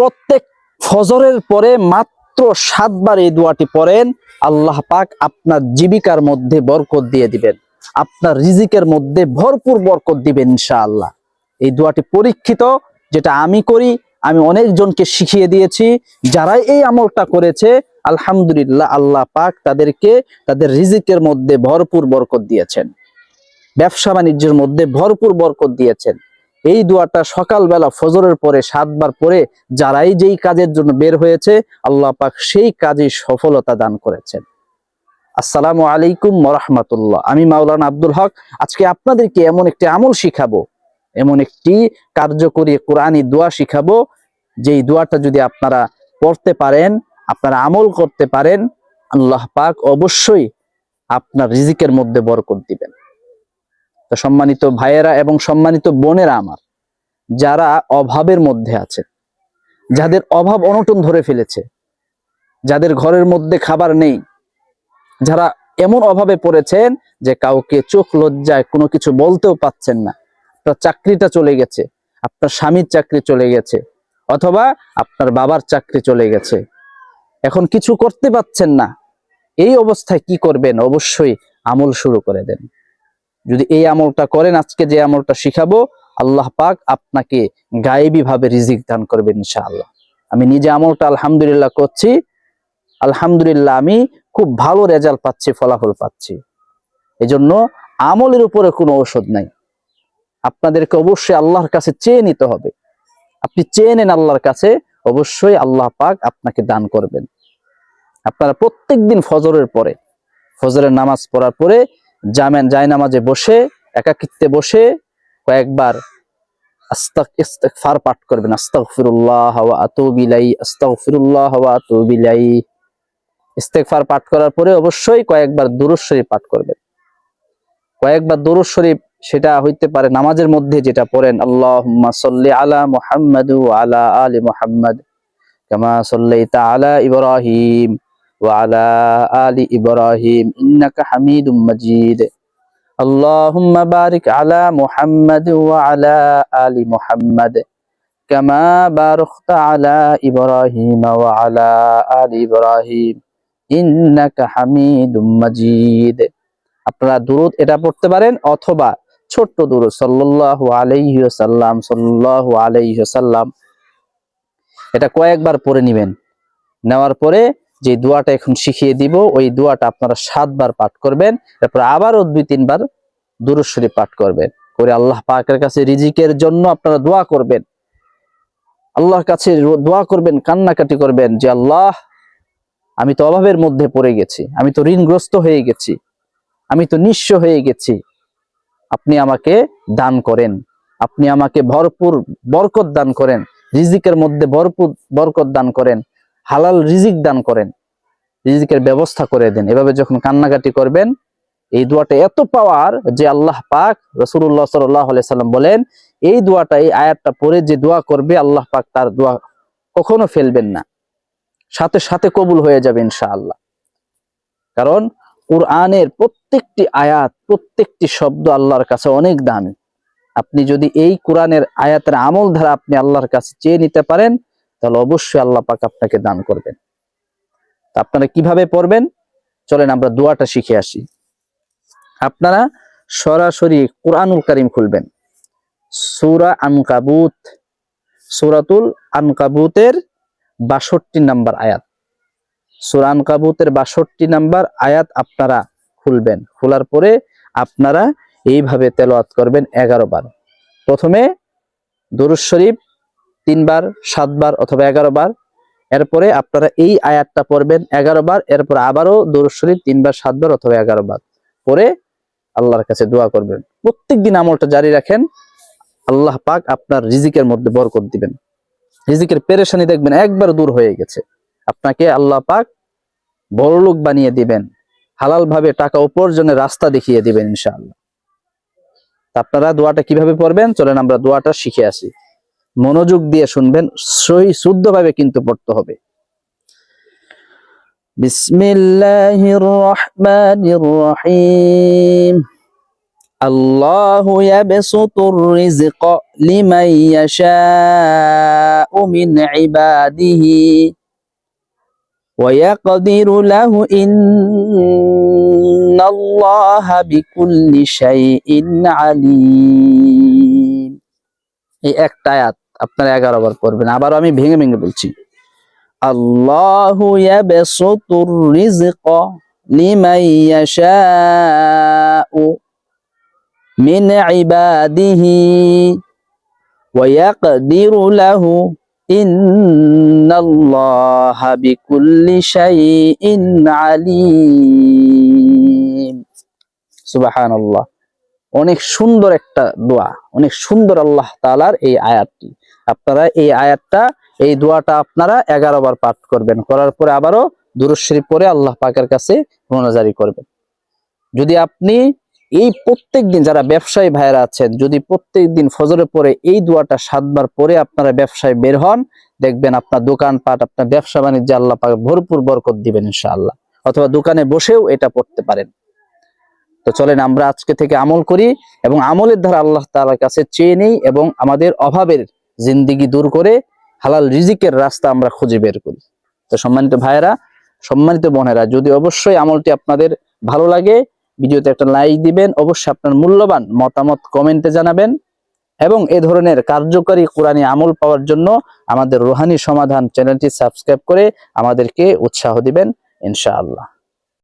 প্রত্যেক ফজরের পরে মাত্র 7 বার এই দোয়াটি পড়েন, আল্লাহ পাক আপনার জীবিকার মধ্যে বরকত দিয়ে দিবেন, আপনার রিজিকের মধ্যে ভরপুর বরকত দিবেন ইনশাআল্লাহ। এই দোয়াটি পরীক্ষিত, যেটা আমি করি, আমি অনেকজনকে শিখিয়ে দিয়েছি। যারাই এই আমলটা করেছে আলহামদুলিল্লাহ, আল্লাহ পাক তাদেরকে তাদের রিজিকের মধ্যে ভরপুর বরকত দিয়েছেন, ব্যবসা বাণিজ্যের মধ্যে ভরপুর বরকত দিয়েছেন। এই দোয়াটা সকালবেলা ফজরের পরে 7 বার পরে যারাই যেই কাজের জন্য বের হয়েছে, আল্লাহ পাক সেই কাজে সফলতা দান করেছেন। আসসালামু আলাইকুম ওয়া রাহমাতুল্লাহ। আমি মাওলানা আব্দুল হক আজকে আপনাদেরকে এমন একটি আমল শিখাবো, এমন একটি কার্যকরী কোরআনী দোয়া শিখাবো, যেই দোয়াটা যদি আপনারা পড়তে পারেন, আপনারা আমল করতে পারেন, আল্লাহ পাক অবশ্যই আপনার রিজিকের মধ্যে বরকত দিবেন। তো সম্মানিত ভাইয়েরা এবং সম্মানিত বোনেরা আমার, যারা অভাবের মধ্যে আছে, যাদের অভাব অনটন ধরে ফেলেছে, যাদের ঘরের মধ্যে খাবার নেই, যারা এমন অভাবে পড়েছেন যে কাউকে চোখ লজ্জায় কোনো কিছু বলতেও পাচ্ছেন না, আপনার চাকরিটা চলে গেছে, আপনার স্বামীর চাকরি চলে গেছে, অথবা আপনার বাবার চাকরি চলে গেছে, এখন কিছু করতে পাচ্ছেন না, এই অবস্থায় কি করবেন? অবশ্যই আমল শুরু করে দেন। যদি এই আমলটা করেন, আজকে যে আমলটা শিখাবো, আল্লাহ পাক আপনাকে গায়েবী ভাবে রিজিক দান করবেন ইনশাআল্লাহ। আমি নিজে আমলটা আলহামদুলিল্লাহ করছি, আলহামদুলিল্লাহ আমি খুব ভালো রেজাল্ট পাচ্ছি, ফলাফল পাচ্ছি। এজন্য আমলের উপরে কোনো ঔষধ নাই, আপনাদেরকে অবশ্যই আল্লাহর কাছে চেয়ে নিতে হবে। আপনি চেয়ে নেন আল্লাহর কাছে, অবশ্যই আল্লাহ পাক আপনাকে দান করবেন। আপনারা প্রত্যেকদিন ফজরের পরে, ফজরের নামাজ পড়ার পরে জায়নামাজে বসে, একাকিত্বে বসে কয়েকবার ইস্তিগফার পাঠ করবেন। আস্তাগফিরুল্লাহ ওয়া আতুবু ইলাইহি, আস্তাগফিরুল্লাহ ওয়া আতুবু ইলাইহি। ইস্তিগফার পাঠ করার পরে অবশ্যই কয়েকবার দুরূদ শরীফ পাঠ করবেন। কয়েকবার দুরূদ শরীফ, সেটা হইতে পারে নামাজের মধ্যে যেটা পড়েন, আল্লাহুম্মা সাল্লি আলা মুহাম্মাদ ওয়া আলা আলি মুহাম্মাদ কামা সাল্লাইতা আলা ইব্রাহিম ওয়া আলা আলি ইব্রাহিম ইন্নাকা হামিদুম মাজিদ। আল্লাহুম্মা বারিক আলা মুহাম্মাদ ওয়া আলা আলি মুহাম্মাদ কামা বারাকতা আলা ইব্রাহিম ওয়া আলা আলি ইব্রাহিম ইন্নাকা হামিদুম মাজিদ। আপনারা দুরূদ এটা পড়তে পারেন, অথবা ছোট্ট দুরূদ সাল্লাল্লাহু আলাইহি ওয়াসাল্লাম, সাল্লাল্লাহু আলাইহি ওয়াসাল্লাম, এটা কয়েকবার পড়ে নেবেন। নেওয়ার পরে যে দোয়াটা এখন শিখিয়ে দিব, ওই দোয়াটা আপনারা 7 বার পাঠ করবেন। তারপর আবারও 2-3 বার দুরূদ শরীফ পাঠ করবেন, করে আল্লাহ পাকের কাছে রিজিকের জন্য আপনারা দোয়া করবেন। আল্লাহর কাছে দোয়া করবেন, কান্নাকাটি করবেন যে আল্লাহ, আমি তো অভাবের মধ্যে পড়ে গেছি, আমি তো ঋণগ্রস্ত হয়ে গেছি, আমি তো নিঃস্ব হয়ে গেছি, আপনি আমাকে দান করেন, আপনি আমাকে ভরপুর বরকত দান করেন, রিজিকের মধ্যে ভরপুর বরকত দান করেন, হালাল রিজিক দান করেন, রিজিকের ব্যবস্থা করে দেন। এভাবে যখন কান্নাকাটি করবেন, এই দোয়াটা এত পাওয়ার যে আল্লাহ পাক, রাসূলুল্লাহ সাল্লাল্লাহু আলাইহি সাল্লাম বলেন, এই দোয়াটা, এই আয়াতটা পড়ে যে দোয়া করবে, আল্লাহ পাক তার দোয়া কখনো ফেলবেন না, সাথে সাথে কবুল হয়ে যাবে ইনশাআল্লাহ। কারণ কুরআনের প্রত্যেকটি আয়াত, প্রত্যেকটি শব্দ আল্লাহর কাছে অনেক দামি। আপনি যদি এই কোরআনের আয়াতের আমল ধারা আপনি আল্লাহর কাছে চেয়ে নিতে পারেন, তাহলে অবশ্যই আল্লাহ পাক আপনাকে দান করবেন। আপনারা কিভাবে পড়বেন, চলেন আমরা দোয়াটা শিখে আসি। আপনারা সরাসরি কুরআনুল কারীম খুলবেন, সূরা আনকাবুত, সূরাতুল আনকাবুতের 62 নম্বর আয়াত, সূরা আনকাবুতের 62 নম্বর আয়াত আপনারা খুলবেন। খোলার পরে আপনারা এইভাবে তেলাওয়াত করবেন 11 বার। প্রথমে দুরূদ শরীফ 3 বার, 7 বার অথবা 11 বার। এরপরে আপনারা এই আয়াতটা পড়বেন 11 বার, এরপর আবারও দুরূদ শরীফ 3 বার, 7 বার অথবা 11 বার পরে আল্লাহর কাছে দোয়া করবেন। প্রত্যেকদিন আমলটা জারি রাখেন, আল্লাহ পাক আপনার রিজিকের মধ্যে বরকত দিবেন। রিজিকের পেরেশানি দেখবেন একবার দূর হয়ে গেছে। আপনাকে আল্লাহ পাক বড়লোক বানিয়ে দিবেন, হালাল ভাবে টাকা উপার্জনের রাস্তা দেখিয়ে দিবেন ইনশাআল্লাহ। আপনারা দোয়াটা কিভাবে পড়বেন, চলেন আমরা দোয়াটা শিখে আসি। মনোযোগ দিয়ে শুনবেন, সহি শুদ্ধভাবে কিন্তু পড়তে হবে। বিসমিল্লাহির রহমানির রহিম। আল্লাহু ইয়াবসুতুর রিজক লিমান ইয়াশাউ মিন ইবাদিহি ওয়া ইয়াকদিরু লাহু ইন্নাল্লাহা বিকুল্লি শাইইন আলীম। এই একটা আয়াত আপনারা 11 বার পড়বেন। আবার আমি ভেঙে ভেঙে বলছি, আল্লাহু ইয়াবসুতুর রিজক লিমান ইয়াশাউ মিন ইবাদিহি ওয়া ইয়াকদিরু লাহু ইন্নাল্লাহা বিকুল্লি শাইইন আলীম। সুবহানাল্লাহ। অনেক সুন্দর একটা দোয়া, অনেক সুন্দর আল্লাহ তাআলার এই আয়াতটি। আপনারা এই আয়াতটা, এই দোয়াটা আপনারা 11 বার পাঠ করবেন। করার পরে আবারও দুরূদ শরীফ পড়ে আল্লাহ পাকের কাছে মোনাজারি করবেন। যদি আপনি এই প্রত্যেক দিন, যারা ব্যবসায়ী ভাইরা আছেন, যদি প্রত্যেক দিন ফজরের পরে এই দোয়াটা 7 বার পরে আপনারা ব্যবসায় বের হন, দেখবেন আপনার দোকানপাট, আপনার ব্যবসা বাণিজ্যে আল্লাহ পাক ভরপুর বরকত দিবেন ইনশাআল্লাহ। অথবা দোকানে বসেও এটা পড়তে পারেন। তো চলেন আমরা আজকে থেকে আমল করি এবং আমলের দ্বারা আল্লাহ তাআলার কাছে চেয়ে নেই এবং আমাদের অভাবের জিন্দেগি দূর করে হালাল রিজিকের রাস্তা আমরা খুঁজে বের করি। তো সম্মানিত ভাইয়েরা, সম্মানিত বোনেরা, যদি অবশ্যই আমলটি আপনাদের ভালো লাগে, ভিডিওতে একটা লাইক দিবেন, অবশ্যই আপনার মূল্যবান মতামত কমেন্টে জানাবেন এবং এ ধরনের কার্যকরী কোরআনী আমল পাওয়ার জন্য আমাদের রুহানি সমাধান চ্যানেলটি সাবস্ক্রাইব করে আমাদেরকে উৎসাহ দিবেন ইনশাআল্লাহ।